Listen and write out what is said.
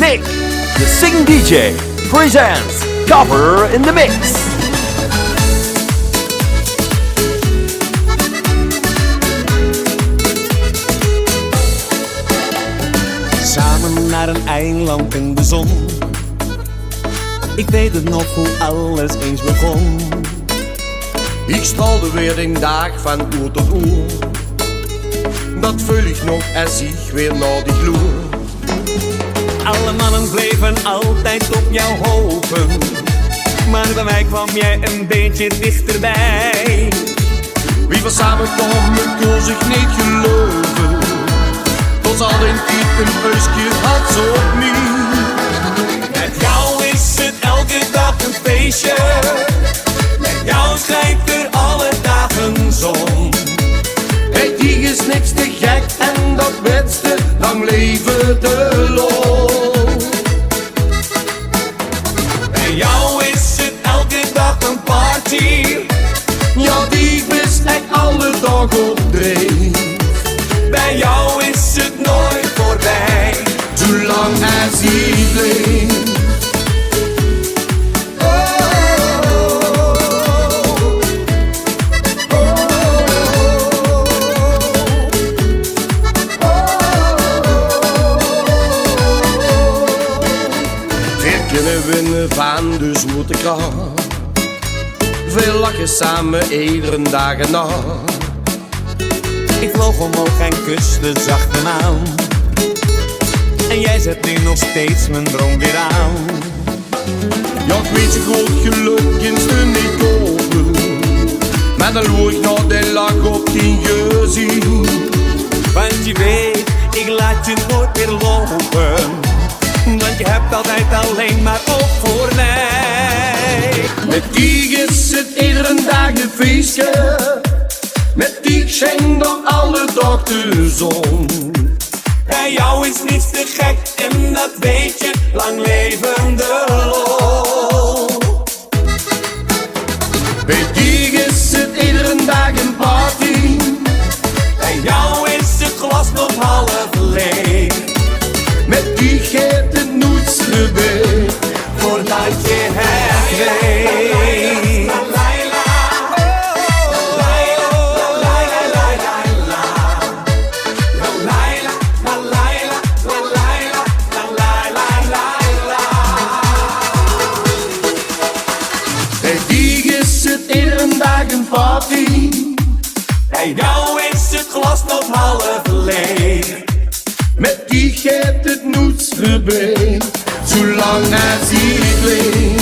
Nick, the Sing DJ, presents Cover in the Mix. Samen naar een eiland in de zon. Ik weet het nog hoe alles eens begon. Ik straalde weer een dag van oer tot oer. Dat vul ik nog en zie weer naar die gloer. Alle mannen bleven altijd op jou hopen, maar bij mij kwam jij een beetje dichterbij. Wie we samen kwamen kon zich niet geloven. Tot al een keer een huisje had zo opnieuw. Met jou is het elke dag een feestje. Met jou schijnt er alle dagen zon. Bij die is niks te gek en dat beste, lang leven de lol. Bij jou is het elke dag een party. Ja, die is echt alle dag op dreef. Bij jou is het nooit voorbij, zolang als hij bleef. Winnen van, dus moet ik graag. Veel lachen samen, iedere dag en nacht. Ik vloog omhoog en kuste zacht me aan. En jij zet nu nog steeds mijn droom weer aan. Ja, ik weet je groot geluk in ze niet kopen. Maar dan loer ik naar de lach op die gezicht. Want je weet, ik laat je nooit meer lopen. Want je hebt altijd alleen maar op voor mij. Met die is het iedere dag een feestje. Met die schijnt door alle dag de zon. Bij jou is niets te gek en dat weet je. Lang leven de lol. Bij die is het iedere dag een party. Bij jou is het glas nog half leeg. Met die geeft het niets erbij, voordat je het weet. Bij die is het iedere dag een party. Bij jou is het glas nog half leeg. Met die geeft het niets erbij, zolang als hij leeft.